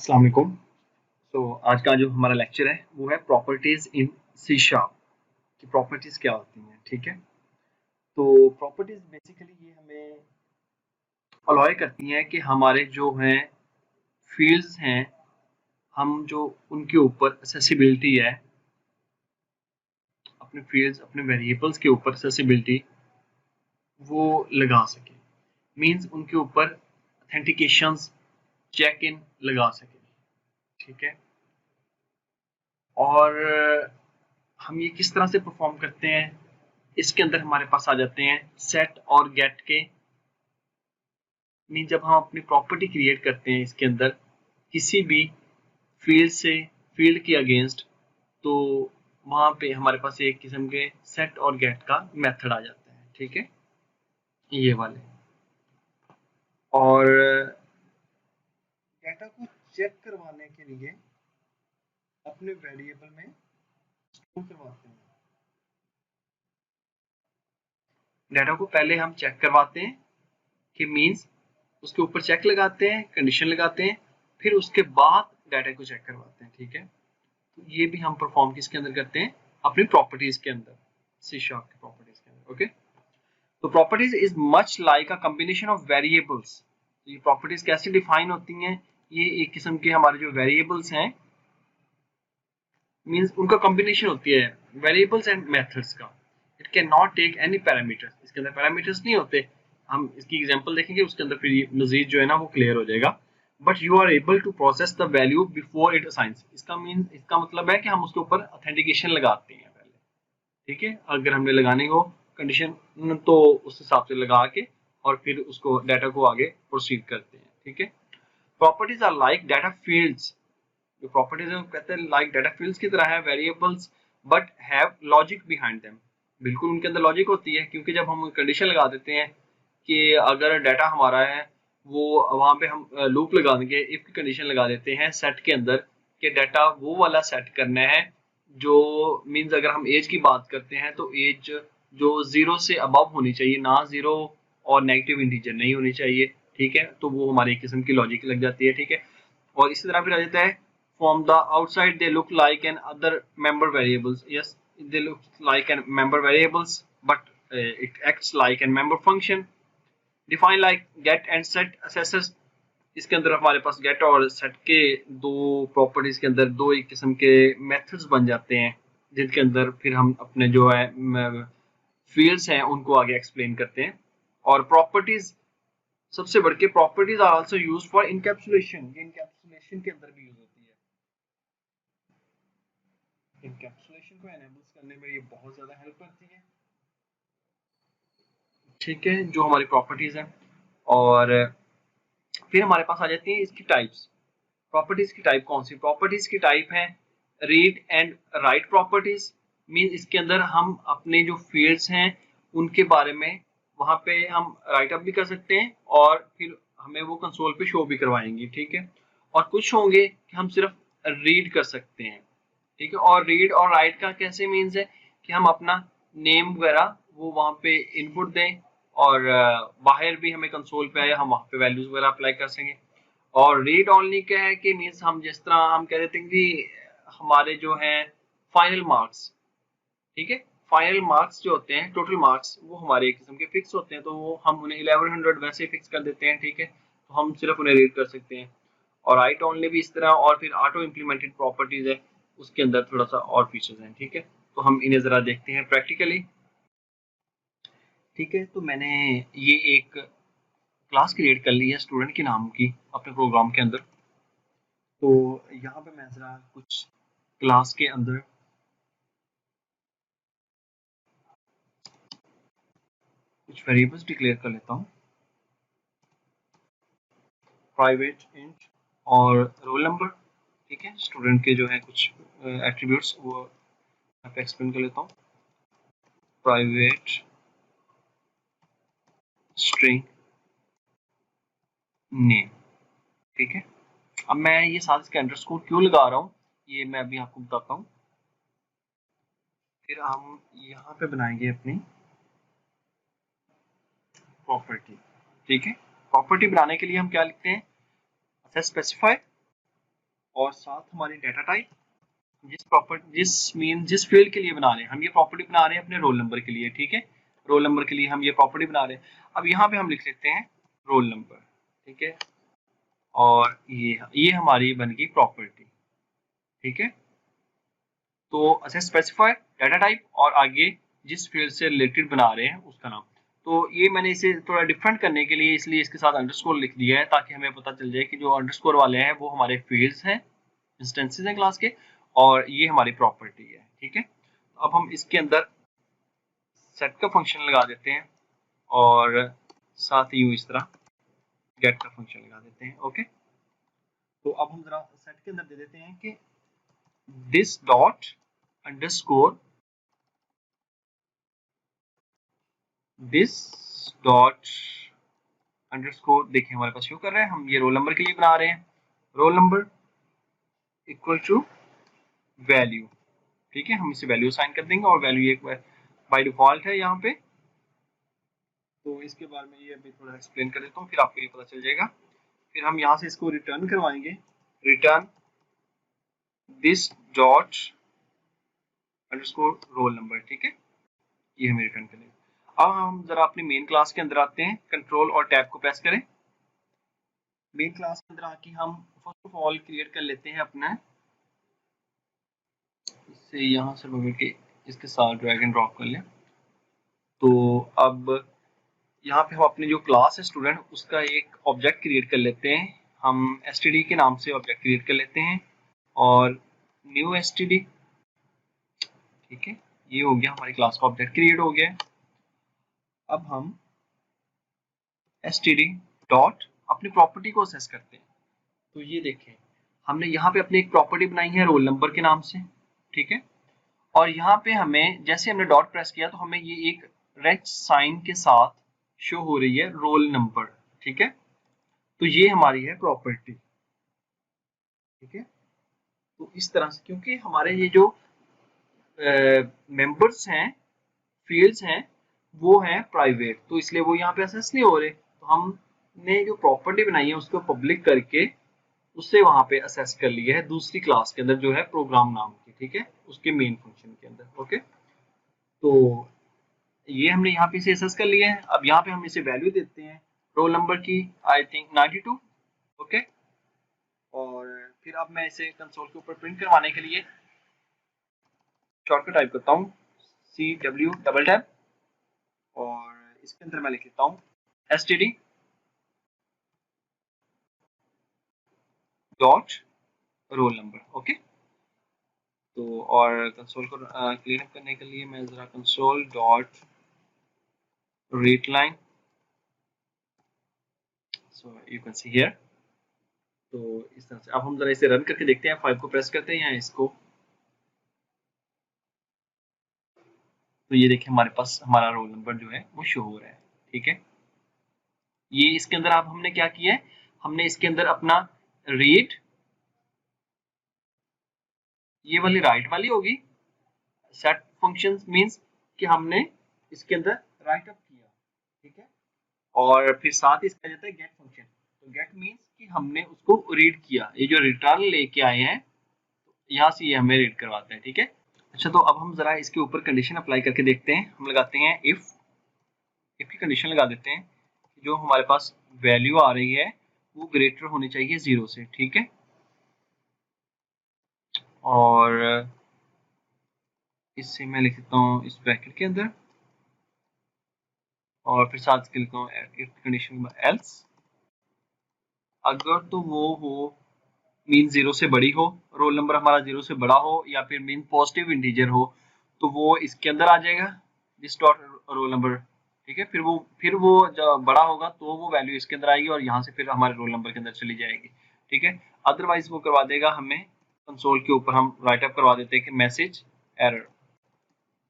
अस्सलाम वालेकुम। आज का जो हमारा लेक्चर है वो है प्रॉपर्टीज इन सी शार्प की प्रॉपर्टीज क्या होती हैं। ठीक है, तो प्रॉपर्टीज बेसिकली ये हमें अलाउ करती हैं कि हमारे जो हैं फील्ड्स हैं, हम जो उनके ऊपर एक्सेसिबिलिटी है, अपने फील्ड्स अपने वेरिएबल्स के ऊपर एक्सेसिबिलिटी वो लगा सके। मींस उनके ऊपर ऑथेंटिकेशंस चेक इन लगा सके। ठीक है, और हम ये किस तरह से परफॉर्म करते हैं, इसके अंदर हमारे पास आ जाते हैं सेट और गेट के। मीन जब हम अपनी प्रॉपर्टी क्रिएट करते हैं इसके अंदर किसी भी फील्ड के अगेंस्ट, तो वहां पे हमारे पास एक किस्म के सेट और गेट का मेथड आ जाता है। ठीक है, ये वाले। और डेटा को चेक करवाने के लिए अपने वेरिएबल में स्टोर करवाते हैं। डेटा को पहले हम चेक करवाते हैं कि मींस उसके ऊपर चेक लगाते हैं, कंडीशन लगाते हैं, फिर उसके बाद डाटा को चेक करवाते हैं। ठीक है, तो ये भी हम परफॉर्म किसके अंदर करते हैं, अपनी प्रॉपर्टीज के अंदर, सी शार्प की प्रॉपर्टीज के अंदर। ओके, तो properties is much like a combination of variables. ये प्रॉपर्टीज कैसे डिफाइन होती हैं, ये एक किस्म के हमारे जो वेरिएबल्स हैं, मींस उनका कॉम्बिनेशन होती है वेरिएबल्स एंड मेथड्स का। It can not take any parameters, इसके अंदर पैरामीटर्स नहीं होते। हम इसकी एग्जांपल देखेंगे, उसके अंदर फिर मजीद जो है ना वो क्लियर हो जाएगा। But you are able to process the value before it assigns. इसका मतलब है कि हम उसके ऊपर ऑथेंटिकेशन लगाते हैं पहले। ठीक है, अगर हमने लगाने को कंडीशन, तो उस हिसाब से लगा के और फिर उसको डाटा को आगे प्रोसीड करते हैं। ठीक है, properties are like data fields. जो प्रॉपर्टीज है कहते हैं लाइक डाटा फील्ड्स की तरह है, variables but have logic behind them. बिल्कुल उनके अंदर लॉजिक होती है, क्योंकि जब हम कंडीशन लगा देते हैं कि अगर डाटा हमारा है, वो वहां पे हम लूप लगा देंगे, इफ की कंडीशन लगा देते हैं सेट के अंदर कि डाटा वो वाला सेट करना है जो मींस अगर हम एज की बात करते हैं तो एज जो 0 से अबव होनी चाहिए, ना 0 और नेगेटिव इंटीजर नहीं होनी चाहिए। ठीक है, तो वो हमारी एक किस्म की लॉजिक लग जाती है। ठीक है, और इसी तरह फिर आ जाता है from the outside they look like an other member variables. Yes, they look like an member variables, but it acts like a member function. Define like get and set accesses. इसके अंदर हमारे पास गेट और set के दो properties के अंदर दो एक किस्म के मेथड्स बन जाते हैं, जिनके अंदर फिर हम अपने जो है फील्ड्स हैं उनको आगे एक्सप्लेन करते हैं। और प्रॉपर्टीज सबसे बढ़ के properties are also used for encapsulation. ये इनकैप्सुलेशन के अंदर भी यूज होती है। इनकैप्सुलेशन को एनेबल्स करने में ये बहुत ज्यादा हेल्प करती है। ठीक है, जो हमारी प्रॉपर्टीज हैं। और फिर हमारे पास आ जाती है इसकी टाइप्स। प्रॉपर्टीज की टाइप कौन सी, प्रॉपर्टीज की टाइप है read and right properties. Mean इसके अंदर हम अपने जो फील्ड्स हैं उनके बारे में वहां पे हम राइट अप भी कर सकते हैं, और फिर हमें वो कंसोल पे शो भी करवाएंगी। ठीक है, और कुछ होंगे कि हम सिर्फ रीड कर सकते हैं। ठीक है, और रीड और राइट का कैसे मीन्स है कि हम अपना नेम वगैरह वो वहां पे इनपुट दें, और बाहर भी हमें कंसोल पे आए हम वहां पे वैल्यूज वगैरह अप्लाई कर सकें। और रीड ओनली क्या है कि मीन्स हम जिस तरह हम कह देते हैं कि हमारे जो हैं फाइनल मार्क्स, ठीक है, फाइनल मार्क्स जो होते हैं टोटल मार्क्स वो हमारे एक किस्म के फिक्स होते हैं, तो वो हम उन्हें 1100 वैसे ही फिक्स कर देते हैं। ठीक है, तो हम सिर्फ उन्हें रीड कर सकते हैं। और राइट ओनली भी इस तरह, और फिर ऑटो इम्प्लीमेंटेड प्रॉपर्टीज है, उसके अंदर थोड़ा सा और फीचर्स हैं। ठीक है, तो हम इन्हें जरा देखते हैं प्रैक्टिकली। ठीक है, तो मैंने ये एक क्लास क्रिएट कर ली है स्टूडेंट के नाम की अपने प्रोग्राम के अंदर। तो यहाँ पे मैं जरा कुछ क्लास के अंदर कुछ वेरिएबल्स डिक्लेयर कर लेता हूँ, प्राइवेट इंट और रोल नंबर। ठीक है, स्टूडेंट के जो है कुछ एट्रीब्यूट्स वो यहाँ पे एक्सप्लेन कर लेता हूँ। Private string name. ठीक है, अब मैं ये साथ इसका अंडरस्कोर क्यों लगा रहा हूँ ये मैं अभी आपको बताता हूँ। फिर हम यहाँ पे बनाएंगे अपनी प्रॉपर्टी। ठीक है, प्रॉपर्टी बनाने के लिए हम क्या लिखते हैं, स्पेसिफाई और साथ हमारी डाटा टाइप, जिस फील्ड के लिए बना रहे हैं हम, ये प्रॉपर्टी बना रहे हैं अपने रोल नंबर के लिए, ठीक है, रोल नंबर के लिए हम ये प्रॉपर्टी बना रहे हैं। अब यहाँ पे हम लिख सकते हैं रोल नंबर, ठीक है, और ये हमारी बन गई प्रॉपर्टी, ठीक है। तो अच्छा, स्पेसिफाई डाटा टाइप और आगे जिस फील्ड से रिलेटेड बना रहे हैं उसका नाम। तो ये मैंने इसे थोड़ा डिफरेंट करने के लिए इसलिए इसके साथ अंडरस्कोर लिख दिया है, ताकि हमें पता चल जाए कि जो अंडरस्कोर वाले हैं वो हमारे फील्ड्स हैं, इंस्टेंसेस हैं क्लास के, और ये हमारी प्रॉपर्टी है, ठीक है। अब हम इसके अंदर सेट का फंक्शन लगा देते हैं और साथ ही इस तरह गेट का फंक्शन लगा देते हैं, ओके। तो अब हम जरा सेट के अंदर दे देते हैं कि this dot underscore this dot underscore, देखिए हमारे पास शो कर रहा है, हम ये रोल नंबर के लिए बना रहे हैं, roll number equal to value, ठीक है। हम इसे वैल्यू असाइन कर देंगे और वैल्यू एक बाय डिफॉल्ट है यहाँ पे। तो इसके बारे में ये अभी थोड़ा एक्सप्लेन कर देता हूँ, फिर आपको ये पता चल जाएगा। फिर हम यहाँ से इसको रिटर्न करवाएंगे, return this dot underscore roll number, ठीक है, ये हमें रिटर्न करेगा। अब हम जरा अपनी मेन क्लास के अंदर आते हैं, कंट्रोल और टैब को प्रेस करें। मेन क्लास के अंदर आके हम फर्स्ट ऑफ ऑल क्रिएट कर लेते हैं अपना, इससे यहाँ से पकड़ के इसके साथ ड्रैग एंड ड्रॉप कर लें। तो अब यहाँ पे हम अपनी जो क्लास है स्टूडेंट, उसका एक ऑब्जेक्ट क्रिएट कर लेते हैं। हम std के नाम से ऑब्जेक्ट क्रिएट कर लेते हैं और न्यू std, ठीक है, ये हो गया, हमारी क्लास का ऑब्जेक्ट क्रिएट हो गया है। अब हम std डॉट अपनी प्रॉपर्टी को असेस करते हैं। तो ये देखें, हमने यहाँ पे अपनी एक प्रॉपर्टी बनाई है रोल नंबर के नाम से, ठीक है, और यहाँ पे हमें जैसे हमने डॉट प्रेस किया तो हमें ये एक रेड साइन के साथ शो हो रही है रोल नंबर, ठीक है। तो ये हमारी है प्रॉपर्टी, ठीक है। तो इस तरह से, क्योंकि हमारे ये जो मेंबर्स हैं, फील्ड्स हैं, वो हैं प्राइवेट, तो इसलिए वो यहाँ पे असेस नहीं हो रहे। तो हमने जो प्रॉपर्टी बनाई है उसको पब्लिक करके उससे वहां पे असेस कर लिया है दूसरी क्लास के अंदर जो है प्रोग्राम नाम की, ठीक है, उसके मेन फंक्शन के अंदर, ओके। तो ये हमने यहाँ पे इसे असेस कर लिया है। अब यहाँ पे हम इसे वैल्यू देते हैं रोल नंबर की, आई थिंक 92, ओके। और फिर अब मैं इसे कंसोल के ऊपर प्रिंट करवाने के लिए शॉर्टकट टाइप करता हूँ CW डबल टैप, और इसके अंदर मैं लिख लेता हूँ std dot roll number, okay. तो और कंसोल को क्लीन अप करने के लिए मैं जरा console dot read line, so you can see here. तो इस तरह से अब हम जरा इसे रन करके देखते हैं, 5 को प्रेस करते हैं या इसको, तो ये देखिए हमारे पास हमारा रोल नंबर जो है वो शो हो रहा है, ठीक है। ये इसके अंदर अब हमने क्या किया है, हमने इसके अंदर अपना रीड, ये वाली राइट वाली होगी, सेट फंक्शन मींस कि हमने इसके अंदर राइट अप किया, ठीक है, और फिर साथ ही इसका जाता है गेट फंक्शन। तो गेट मींस कि हमने उसको रीड किया, ये जो रिटर्न लेके आए हैं यहाँ से ये हमें रीड करवाते हैं, ठीक है। अच्छा, तो अब हम जरा इसके ऊपर कंडीशन अप्लाई करके देखते हैं। हम लगाते हैं इफ की कंडीशन लगा देते हैं कि जो हमारे पास वैल्यू आ रही है वो ग्रेटर होनी चाहिए 0 से, ठीक है। और इससे मैं लिख देता हूँ इस ब्रैकेट के अंदर, और फिर साथ के लिखता हूँ इफ कंडीशन एल्स, अगर तो वो हो मीन 0 से बड़ी हो, रोल नंबर हमारा 0 से बड़ा हो, या फिर मीन पॉजिटिव इंटीजर हो, तो वो इसके अंदर आ जाएगा दिस डॉट रोल नंबर, ठीक है। फिर वो जब बड़ा होगा तो वो वैल्यू इसके अंदर आएगी और यहाँ से फिर हमारे रोल नंबर के अंदर चली जाएगी, ठीक है। अदरवाइज वो करवा देगा हमें कंसोल के ऊपर, हम राइट अप करवा देते हैं कि मैसेज एरर,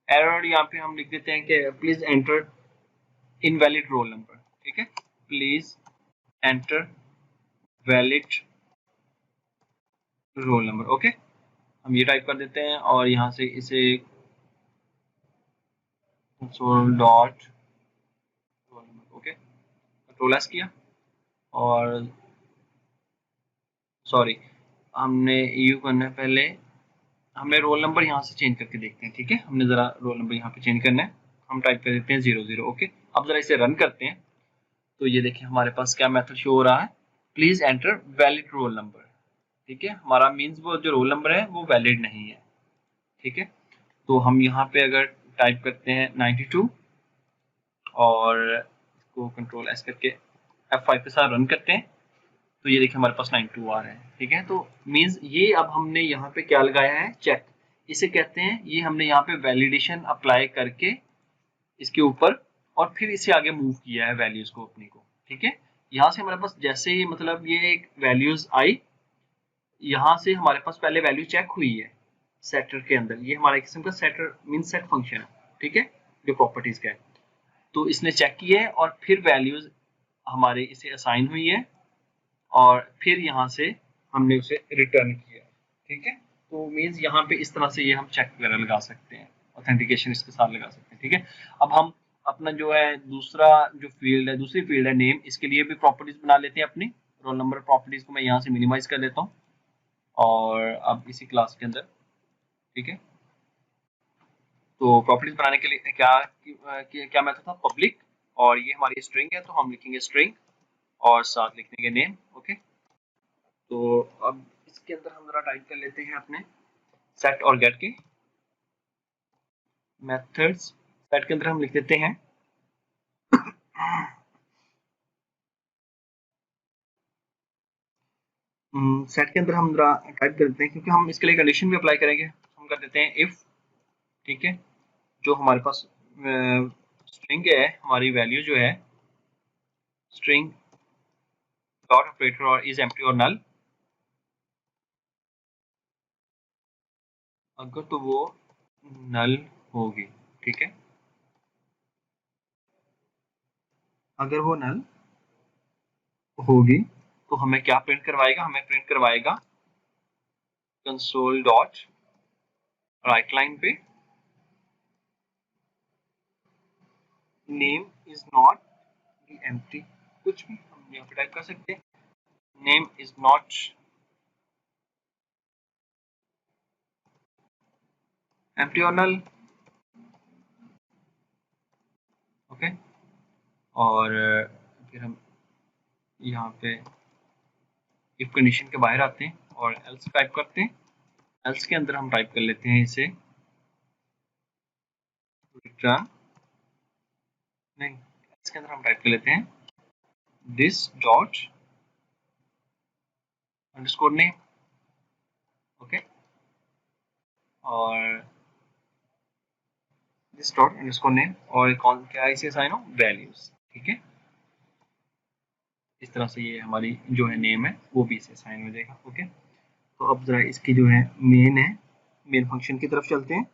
एरर यहाँ पे हम लिख देते हैं कि please enter invalid roll number, ठीक है, please enter valid roll number, okay. हम ये टाइप कर देते हैं और यहाँ से इसे console dot roll number, okay, control S किया, और सॉरी हमने यू करना है, पहले हमें रोल नंबर यहाँ से चेंज करके देखते हैं, ठीक है। हमने ज़रा रोल नंबर यहाँ पे चेंज करना है, हम टाइप कर देते हैं 00, ओके। अब ज़रा इसे रन करते हैं, तो ये देखिए हमारे पास क्या मेथड शो हो रहा है, please enter valid roll number, ठीक है। हमारा मीन्स वो जो रोल नंबर है वो वैलिड नहीं है, ठीक है। तो हम यहाँ पे अगर टाइप करते हैं 92 और इसको कंट्रोल एस करके F5 के साथ रन करते हैं, तो ये देखिए हमारे पास 92 आ रहे हैं, ठीक है। तो मीन्स ये अब हमने यहाँ पे क्या लगाया है, चेक, इसे कहते हैं, ये हमने यहाँ पे वैलिडेशन अप्लाई करके इसके ऊपर और फिर इसे आगे मूव किया है वैल्यूज को अपनी को, ठीक है। यहाँ से हमारे पास जैसे ही मतलब ये एक वैल्यूज आई, यहाँ से हमारे पास पहले वैल्यू चेक हुई है सेटर के अंदर, ये हमारा किस्म का सेटर मीन सेट फंक्शन है, ठीक है, जो प्रॉपर्टीज का है। तो इसने चेक किया है और फिर वैल्यूज हमारे इसे असाइन हुई है और फिर यहाँ से हमने उसे रिटर्न किया, ठीक है। तो मीन्स यहाँ पे इस तरह से ये हम चेक वगैरह लगा सकते हैं, ऑथेंटिकेशन इसके साथ लगा सकते हैं, ठीक है। अब हम अपना जो है दूसरा जो फील्ड है, दूसरी फील्ड है नेम, इसके लिए भी प्रॉपर्टीज बना लेते हैं अपनी। रोल नंबर प्रॉपर्टीज को मैं यहाँ से मिनिमाइज कर लेता हूँ और अब इसी क्लास के अंदर, ठीक है। तो प्रॉपर्टीज बनाने के लिए क्या मेथड था, पब्लिक, और ये हमारी स्ट्रिंग है तो हम लिखेंगे स्ट्रिंग और साथ लिख देंगे नेम, ओके। तो अब इसके अंदर हम जरा टाइप कर लेते हैं अपने सेट और गेट के मेथड्स। सेट के अंदर हम लिख देते हैं सेट के अंदर हम जरा टाइप कर देते हैं, क्योंकि हम इसके लिए कंडीशन भी अप्लाई करेंगे, हम कर देते हैं इफ, ठीक है। जो हमारे पास स्ट्रिंग है, हमारी वैल्यू जो है स्ट्रिंग डॉट ऑपरेटर और इज एम्प्टी और नल, अगर तो वो नल होगी, ठीक है। अगर वो नल होगी तो हमें क्या प्रिंट करवाएगा, हमें प्रिंट करवाएगा कंसोल डॉट राइट लाइन पे नेम इज नॉट एम्प्टी, कुछ भी हम यहाँ पे टाइप कर सकते हैं, नेम इज नॉट एम्प्टी और नल, ओके। और फिर हम यहाँ पे इफ कंडीशन के बाहर आते हैं और एल्स टाइप करते हैं। एल्स के अंदर हम टाइप कर लेते हैं इसे रिटर्न, नहीं, एल्स के अंदर हम टाइप कर लेते हैं this dot underscore name, okay. और दिस डॉट अंडरस्कोर नेम और कौन क्या इसे असाइन हो, वैल्यूज, ठीक है। इस तरह से ये हमारी जो है नेम है वो भी इसे असाइन हो जाएगा, ओके। तो अब जरा इसकी जो है मेन फंक्शन की तरफ चलते हैं।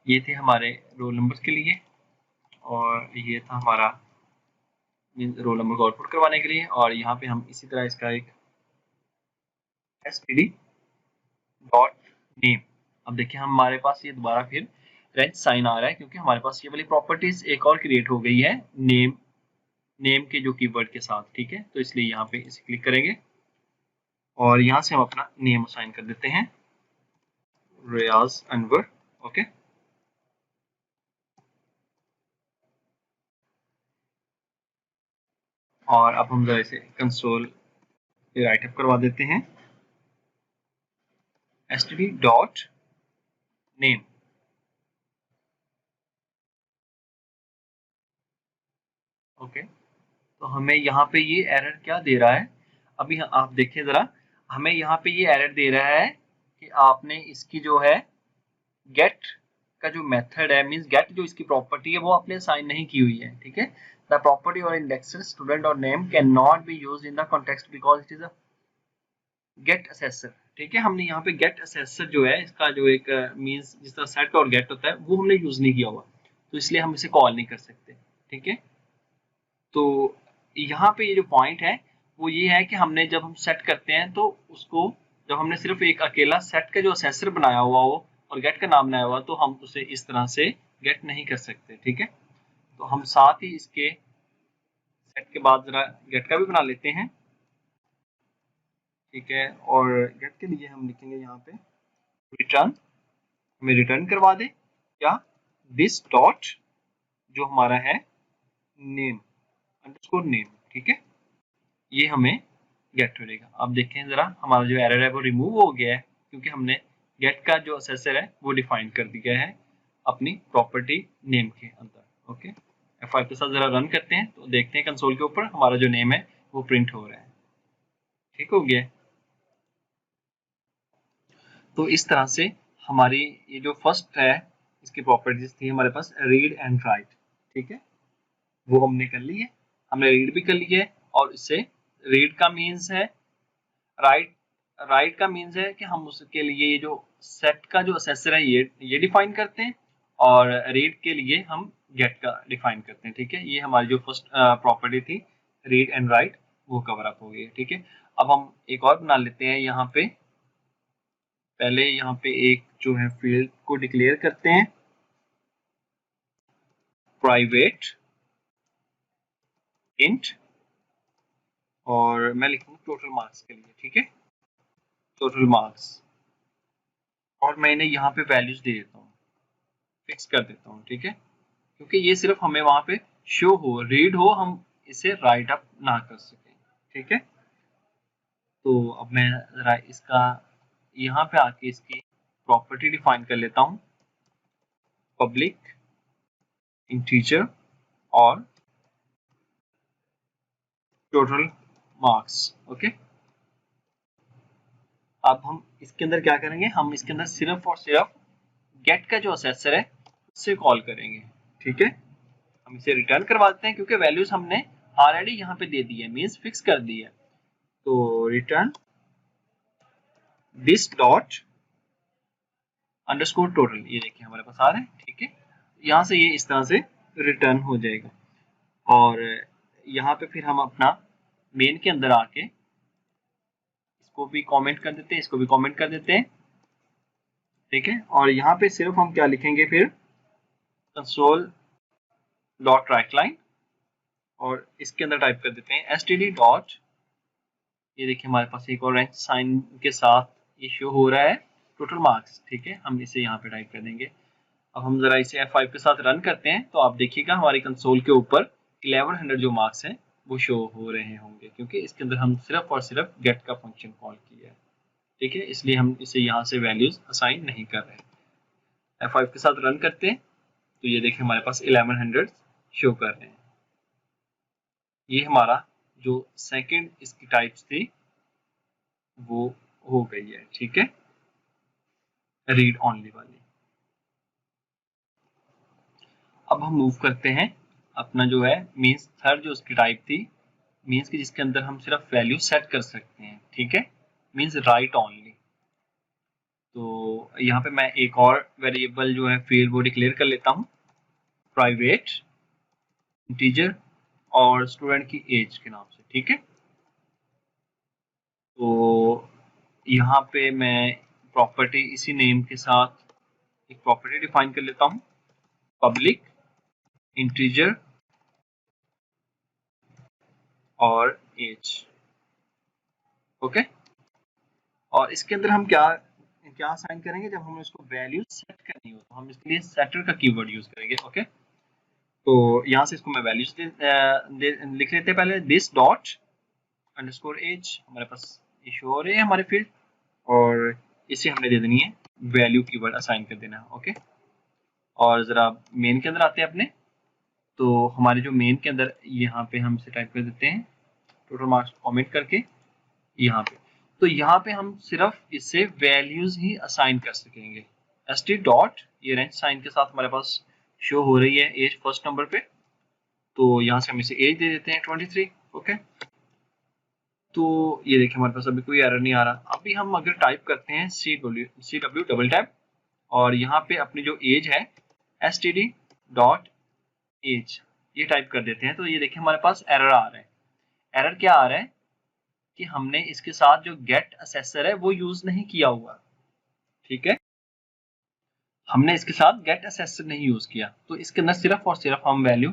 ये थे हमारे रोल नंबर के लिए और ये था हमारा रोल नंबर को आउटपुट करवाने के लिए, और यहाँ पे हम इसी तरह इसका एक std डॉट नेम, अब देखिए हमारे पास ये दोबारा फिर रेंज साइन आ रहा है, क्योंकि हमारे पास ये वाली प्रॉपर्टीज एक और क्रिएट हो गई है नेम के जो कीवर्ड के साथ, ठीक है। तो इसलिए यहाँ पे इसे क्लिक करेंगे और यहाँ से हम अपना नेम असाइन कर देते हैं रियाज अनवर, ओके। और अब हम जरा इसे कंसोल पे राइट अप करवा देते हैं std डॉट नेम, ओके। तो हमें यहाँ पे ये एरर क्या दे रहा है, अभी आप देखिए जरा, हमें यहाँ पे ये एरर दे रहा है कि आपने इसकी जो है गेट का जो मेथड है, मींस गेट जो इसकी प्रॉपर्टी है वो आपने असाइन नहीं की हुई है, ठीक है। द प्रॉपर्टी और इंडेक्सेस स्टूडेंट और name can not be used in the context because it is a get accessor, ठीक है। हमने यहाँ पे गेट असेसर जो है इसका जो एक मींस जिस तरह सेट और गेट होता है वो हमने यूज नहीं किया हुआ, तो इसलिए हम इसे कॉल नहीं कर सकते, ठीक है। तो यहाँ पे ये जो पॉइंट है वो ये है कि हमने जब हम सेट करते हैं तो उसको, जब हमने सिर्फ एक अकेला सेट का जो असेसर बनाया हुआ हो और गेट का नाम बनाया हुआ तो हम उसे इस तरह से गेट नहीं कर सकते, ठीक है। तो हम साथ ही इसके सेट के बाद जरा गेट का भी बना लेते हैं। ठीक है। और गेट के लिए हम लिखेंगे यहाँ पे रिटर्न, हमें रिटर्न करवा दे क्या, दिस डॉट जो हमारा है नेम अंडरस्कोर नेम, ठीक है, ये हमें गेट हो जाएगा। अब देखें जरा हमारा जो एरर है वो रिमूव हो गया है, क्योंकि हमने गेट का जो असेसर है वो डिफाइन कर दिया है अपनी प्रॉपर्टी नेम के अंदर। ओके, F5 के साथ जरा रन करते हैं तो देखते हैं कंसोल के ऊपर हमारा जो नेम है वो प्रिंट हो रहा है। ठीक हो गया। तो इस तरह से हमारी ये जो फर्स्ट है इसकी प्रॉपर्टीज थी हमारे पास रीड एंड राइट, ठीक है, वो हमने कर ली है, हमने रीड भी कर ली है। और इससे रीड का मीन्स है राइट, राइट का मीन्स है कि हम उसके लिए ये जो सेट का जो असेसर है ये डिफाइन करते हैं, और रीड के लिए हम गेट का डिफाइन करते हैं। ठीक है, ये हमारी जो फर्स्ट प्रॉपर्टी थी रीड एंड राइट वो कवर अप हो गई है। ठीक है, अब हम एक और बना लेते हैं यहाँ पे। पहले यहाँ पे एक जो है फील्ड को डिक्लेयर करते हैं प्राइवेट इंट, और मैं लिखूंगा टोटल मार्क्स के लिए। ठीक है, टोटल मार्क्स, और मैं इन्हें यहाँ पे वैल्यूज दे देता हूँ, फिक्स कर देता हूँ। ठीक है, क्योंकि ये सिर्फ हमें वहां पे शो हो, रीड हो, हम इसे राइट अप ना कर सकें। ठीक है, तो अब मैं जरा इसका यहाँ पे आके इसकी प्रॉपर्टी डिफाइन कर लेता हूँ, पब्लिक इंटीजर और टोटल मार्क्स। ओके, अब हम इसके अंदर क्या करेंगे, हम इसके अंदर सिर्फ और सिर्फ गेट का जो असेसर है उससे कॉल करेंगे। ठीक है, हम इसे रिटर्न करवा देते हैं क्योंकि वैल्यूज हमने ऑलरेडी यहाँ पे दे दी है, मीन्स फिक्स कर दी है। तो return this dot underscore total, ये देखिए हमारे पास आ रहा है। ठीक है, यहाँ से ये इस तरह से रिटर्न हो जाएगा, और यहाँ पे फिर हम अपना मेन के अंदर आके इसको भी कमेंट कर देते हैं, इसको भी कमेंट कर देते हैं। ठीक है, और यहाँ पे सिर्फ हम क्या लिखेंगे फिर कंसोल डॉट राइट लाइन, और इसके अंदर टाइप कर देते हैं std डॉट, ये देखिए हमारे पास एक और रैंक साइन के साथ ये शो हो रहा है टोटल मार्क्स। ठीक है, हम इसे यहाँ पे टाइप कर देंगे। अब हम जरा इसे F5 के साथ रन करते हैं तो आप देखिएगा हमारी कंसोल के ऊपर 1100 जो मार्क्स हैं वो शो हो रहे होंगे, क्योंकि इसके अंदर हम सिर्फ और सिर्फ गेट का फंक्शन कॉल किया है। ठीक है, इसलिए हम इसे यहाँ से वैल्यूज असाइन नहीं कर रहे। F5 के साथ रन करते हैं तो ये देखिए हमारे पास 1100 शो कर रहे हैं। ये हमारा जो सेकंड इसकी टाइप्स थी वो हो गई है। ठीक है, रीड ओनली वाली। अब हम मूव करते हैं अपना जो है मीन्स थर्ड जो उसकी टाइप थी, मीन्स की जिसके अंदर हम सिर्फ वैल्यू सेट कर सकते हैं। ठीक है, मीन्स राइट ओनली। तो यहाँ पे मैं एक और वेरिएबल जो है फील्ड वो डिक्लेयर कर लेता हूँ, प्राइवेट इंटीजर और स्टूडेंट की एज के नाम से। ठीक है, तो यहाँ पे मैं प्रॉपर्टी इसी नेम के साथ एक प्रॉपर्टी डिफाइन कर लेता हूँ, पब्लिक इंटीजर और एज। ओके, और इसके अंदर हम क्या क्या साइन करेंगे, जब हम इसको वैल्यू सेट करनी हो तो हम इसके लिए सेटर का कीवर्ड यूज करेंगे। ओके, तो यहाँ से इसको मैं वैल्यूज लिख लेते हैं पहले, दिस डॉट अंडरस्कोर एज, हमारे पास इशू हो रहे हैं हमारे फील्ड, और इसे हमने दे देनी है वैल्यू कीवर्ड असाइन कर देना। ओके, और जरा मेन के अंदर आते हैं अपने, तो हमारे जो मेन के अंदर यहाँ पे हम इसे टाइप कर देते हैं टोटल मार्क्स कमेंट करके यहाँ पे। तो यहाँ पे हम सिर्फ इससे वैल्यूज ही असाइन कर सकेंगे। st डॉट, ये रेंज साइन के साथ हमारे पास शो हो रही है एज फर्स्ट नंबर पे, तो यहाँ से हम इसे एज दे देते हैं 23। ओके, तो ये देखिए हमारे पास अभी कोई एरर नहीं आ रहा। अभी हम अगर टाइप करते हैं CW डबल टैप, और यहाँ पे अपनी जो एज है std डॉट एज ये टाइप कर देते हैं, तो ये देखिए हमारे पास एरर आ रहा है। एरर क्या आ रहा है कि हमने इसके साथ जो गेट असेसर है वो यूज नहीं किया हुआ। ठीक है, हमने इसके साथ गेट असेसर नहीं यूज किया, तो इसके अंदर सिर्फ और सिर्फ हम वैल्यू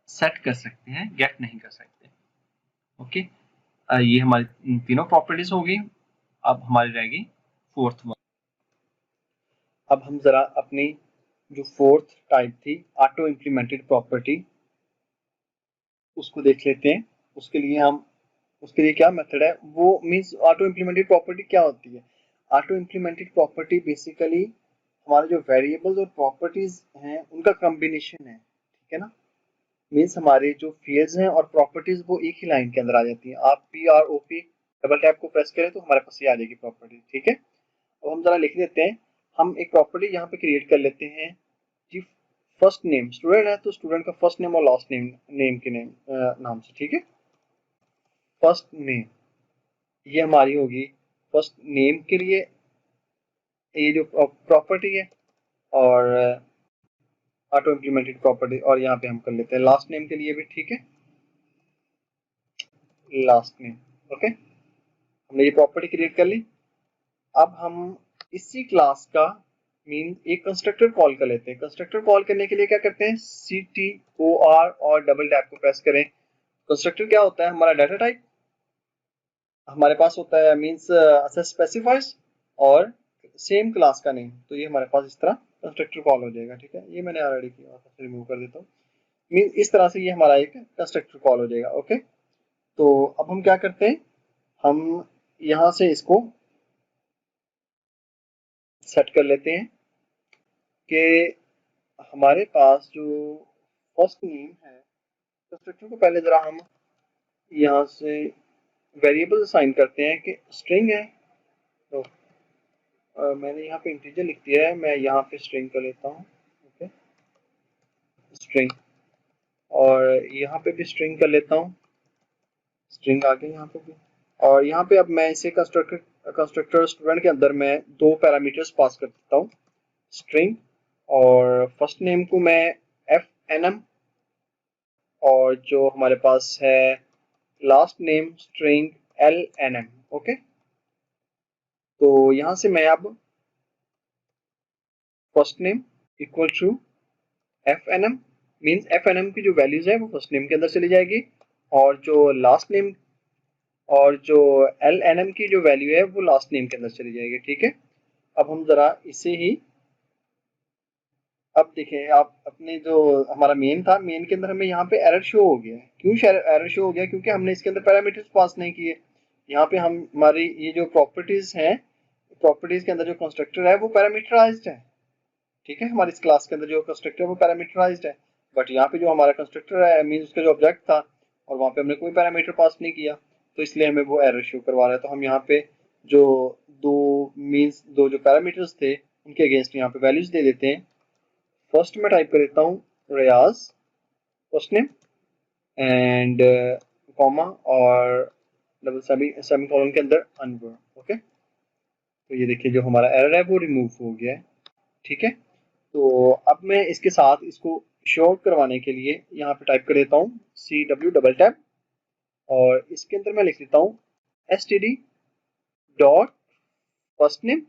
सेट कर सकते हैं, गेट नहीं कर सकते। ओके, ये हमारी तीनों प्रॉपर्टीज होगी। अब हमारी रहेगी फोर्थ वन। अब हम जरा अपनी जो फोर्थ टाइप थी ऑटो इम्प्लीमेंटेड प्रॉपर्टी उसको देख लेते हैं। उसके लिए क्या मेथड है, वो मीन्स ऑटो इम्प्लीमेंटेड प्रॉपर्टी क्या होती है। ऑटो इम्प्लीमेंटेड प्रॉपर्टी बेसिकली हमारे जो वेरिएबल्स और प्रॉपर्टीज हैं उनका कॉम्बिनेशन है, ठीक है ना। मीन्स हमारे जो फील्ड्स हैं और प्रॉपर्टीज वो एक ही लाइन के अंदर आ जाती हैं। आप PROP डबल टैप को प्रेस करें तो हमारे पास ये आ जाएगी प्रॉपर्टी, ठीक है। अब हम जरा लिख देते हैं, हम एक प्रॉपर्टी यहाँ पे क्रिएट कर लेते हैं जी। फर्स्ट नेम स्टूडेंट है तो स्टूडेंट का फर्स्ट नेम और लास्ट नेम के नाम से, ठीक है। फर्स्ट नेम ये हमारी होगी फर्स्ट नेम के लिए ये जो प्रॉपर्टी है, और ऑटो इम्प्लीमेंटेड प्रॉपर्टी, और यहाँ पे हम कर लेते हैं लास्ट नेम के लिए भी, ठीक है। Last name, okay. हमने ये प्रॉपर्टी क्रिएट कर ली। अब हम इसी क्लास का मीन एक कंस्ट्रक्टर कॉल कर लेते हैं। कंस्ट्रक्टर कॉल करने के लिए क्या करते हैं, CTOR और डबल टैप को प्रेस करें। कंस्ट्रक्टर क्या होता है, हमारा डाटा टाइप हमारे पास होता है, मीन्स स्पेसिफाइज और सेम क्लास का नेम। तो ये हमारे पास इस तरह कंस्ट्रक्टर कॉल हो जाएगा, ठीक है। ये मैंने ऑलरेडी किया, रिमूव कर देता हूँ। मीन इस तरह से ये हमारा एक कंस्ट्रक्टर कॉल हो जाएगा, ओके। तो अब हम क्या करते हैं, हम यहाँ से इसको सेट कर लेते हैं कि हमारे पास जो फर्स्ट नेम है, कंस्ट्रक्टर को पहले जरा हम यहाँ से वेरिएबल असाइन करते हैं कि स्ट्रिंग है। तो मैंने यहाँ पे इंटीजर लिख दिया है, मैं यहाँ पे स्ट्रिंग कर लेता हूँ, ओके। स्ट्रिंग, और यहाँ पे भी स्ट्रिंग कर लेता हूँ, स्ट्रिंग आ गई यहाँ पे भी। और यहाँ पे अब मैं इसे कंस्ट्रक्टर स्टूडेंट के अंदर मैं दो पैरामीटर्स पास कर देता हूँ, स्ट्रिंग, और फर्स्ट नेम को मैं FNM, और जो हमारे पास है last name string LNM, okay. तो यहाँ से मैं अब first name equal to FNM, means FNM की जो वैल्यूज है वो फर्स्ट नेम के अंदर चली जाएगी, और जो लास्ट नेम और जो LNM की जो वैल्यू है वो लास्ट नेम के अंदर चली जाएगी, ठीक है। अब हम जरा इसे ही अब देखें, आप अपने जो हमारा मेन था, मेन के अंदर हमें यहाँ पे एरर शो हो गया है। क्यों एरर शो हो गया, क्योंकि हमने इसके अंदर पैरामीटर्स पास नहीं किए। यहाँ पे हम हमारी ये जो प्रॉपर्टीज हैं, प्रॉपर्टीज के अंदर जो कंस्ट्रक्टर है वो पैरामीटराइज्ड है, ठीक है। हमारी इस क्लास के अंदर जो कंस्ट्रक्टर है वो पैरामीटराइज्ड है, बट यहाँ पे जो हमारा कंस्ट्रक्टर है मीन उसका जो ऑब्जेक्ट था, और वहाँ पे हमने कोई पैरामीटर पास नहीं किया, तो इसलिए हमें वो एरर शो करवा रहा है। तो हम यहाँ पे जो दो जो पैरामीटर्स थे उनके अगेंस्ट यहाँ पे वैल्यूज दे देते हैं। फर्स्ट में टाइप कर देता हूँ रियाज फर्स्ट नेम एंड कॉमा और डबल सेमीकोलन के अंदर अनवर, ओके। तो ये देखिए जो हमारा एरर है वो रिमूव हो गया है, ठीक है। तो अब मैं इसके साथ इसको शो आउट करवाने के लिए यहाँ पे टाइप कर देता हूँ CW डबल टैप, और इसके अंदर मैं लिख देता हूँ STD डॉट फर्स्ट नेम,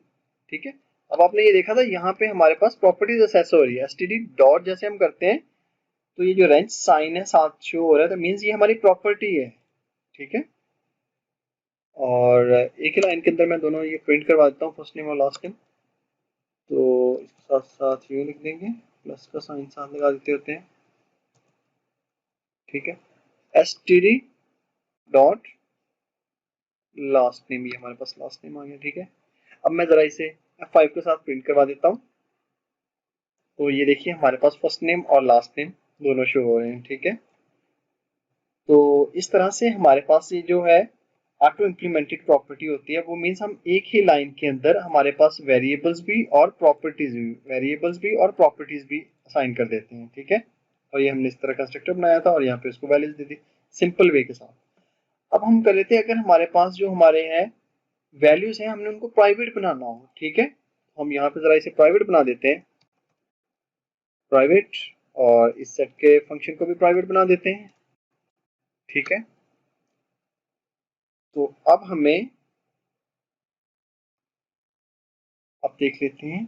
ठीक है। अब आपने ये देखा था यहाँ पे हमारे पास प्रॉपर्टीज असेस हो रही है, STD डॉट जैसे हम करते हैं तो ये जो रेंज साइन है साथ शो हो रहा है, तो मीन्स ये हमारी प्रॉपर्टी है, ठीक है। और एक ही लाइन के अंदर मैं दोनों ये प्रिंट करवा देता हूँ, फर्स्ट नेम और लास्ट नेम। तो इसके साथ साथ ये लिख देंगे, प्लस का साइन साथ लगा देते होते हैं, ठीक है। STD डॉट लास्ट नेम, ये हमारे पास लास्ट नेम आ गया, ठीक है। अब मैं जरा इसे F5 के साथ प्रिंट करवा देता हूँ। तो ये देखिए हमारे पास फर्स्ट नेम और लास्ट नेम दोनों शो हो रहे हैं, ठीक है। तो इस तरह से हमारे पास ये जो है ऑटो इम्प्लीमेंटेड प्रॉपर्टी होती है, वो मीन्स हम एक ही लाइन के अंदर हमारे पास वेरिएबल्स भी और प्रॉपर्टीज भी असाइन कर देते हैं, ठीक है। और ये हमने इस तरह कंस्ट्रक्टर बनाया था और यहाँ पे उसको वैल्यूज दे दी सिंपल वे के साथ। अब हम कर लेते हैं, अगर हमारे पास जो हमारे हैं वैल्यूज हैं हमने उनको प्राइवेट बनाना हो, ठीक है। हम यहाँ पे जरा इसे प्राइवेट बना देते हैं, प्राइवेट, और इस सेट के फंक्शन को भी प्राइवेट बना देते हैं, ठीक है। तो अब हमें अब देख लेते हैं,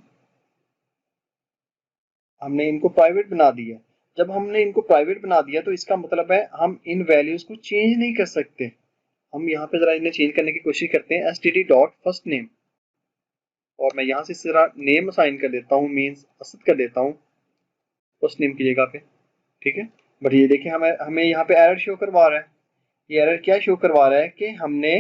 हमने इनको प्राइवेट बना दिया। जब हमने इनको प्राइवेट बना दिया तो इसका मतलब है हम इन वैल्यूज को चेंज नहीं कर सकते, हम यहाँ पे जरा इन्हें चेंज करने की कोशिश करते हैं, std.firstname, और मैं यहाँ से जरा नेम असाइन कर देता हूँ, मीन्स असद कर देता हूँ फर्स्ट नेम की जगह पे, ठीक है। बट ये देखिए हमें हमें यहाँ पे एरर शो करवा रहा है। ये एरर क्या शो करवा रहा है कि हमने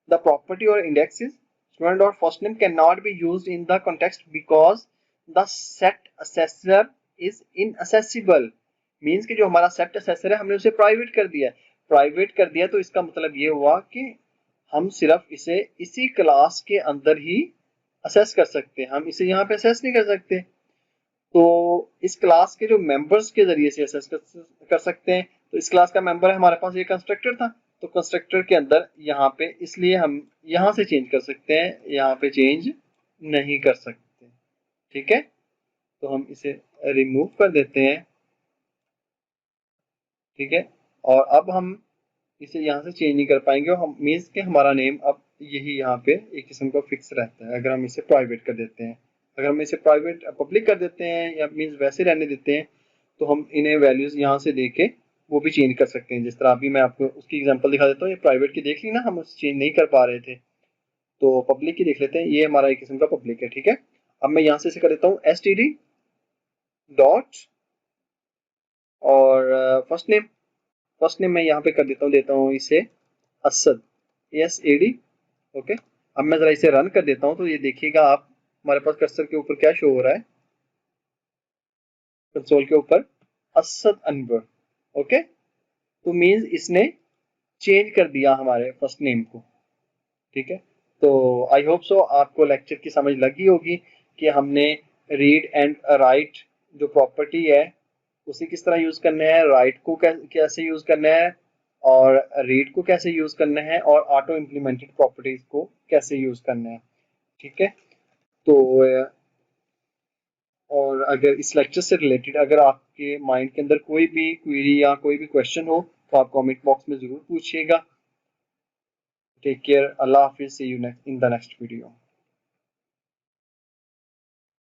the property or index is student dot first name cannot be used in the context because the set accessor is inaccessible, means कि जो हमारा सेट असेसर है हमने उसे प्राइवेट कर दिया। प्राइवेट कर दिया तो इसका मतलब ये हुआ कि हम सिर्फ इसे इसी क्लास के अंदर ही असेस कर सकते हैं, हम इसे यहाँ पे असेस नहीं कर सकते। तो इस क्लास के जो मेंबर्स के जरिए से असेस कर सकते हैं। तो इस क्लास का मेंबर है हमारे पास, ये कंस्ट्रक्टर था, तो कंस्ट्रक्टर के अंदर यहाँ पे, इसलिए हम यहाँ से चेंज कर सकते हैं, यहाँ पे चेंज नहीं कर सकते, ठीक है। तो हम इसे रिमूव कर देते हैं, ठीक है। और अब हम इसे यहाँ से चेंज नहीं कर पाएंगे, और हम मीन्स के हमारा नेम अब यही यहाँ पे एक किस्म का फिक्स रहता है अगर हम इसे प्राइवेट कर देते हैं। अगर हम इसे प्राइवेट पब्लिक कर देते हैं या मीन्स वैसे रहने देते हैं तो हम इन्हें वैल्यूज यहाँ से दे के वो भी चेंज कर सकते हैं। जिस तरह अभी मैं आपको उसकी एग्जांपल दिखा देता हूँ, ये प्राइवेट की देख ली ना, हम उसे चेंज नहीं कर पा रहे थे, तो पब्लिक की देख लेते हैं। ये हमारा एक किस्म का पब्लिक है, ठीक है। अब मैं यहाँ से इसे कर देता हूँ std डॉट और फर्स्ट नेम मैं यहाँ पे कर देता हूँ इसे असद, ASAD, ओके। अब मैं जरा इसे रन कर देता हूँ तो ये देखिएगा आप, हमारे पास कर्सर के ऊपर क्या शो हो रहा है, कंसोल के ऊपर असद अनवर, ओके। तो मीन्स इसने चेंज कर दिया हमारे फर्स्ट नेम को, ठीक है। तो आई होप सो आपको लेक्चर की समझ लगी होगी कि हमने रीड एंड राइट जो प्रॉपर्टी है उसे किस तरह यूज करना है, राइट को कैसे यूज करना है, और रीड को कैसे यूज करना है, और ऑटो इम्प्लीमेंटेड प्रॉपर्टीज को कैसे यूज करना है, ठीक है। तो और अगर इस लेक्चर से रिलेटेड अगर आपके माइंड के अंदर कोई भी क्वेरी या कोई भी क्वेश्चन हो तो आप कमेंट बॉक्स में ज़रूर पूछिएगा। टेक केयर, अल्लाह हाफिज़, see you in the next video.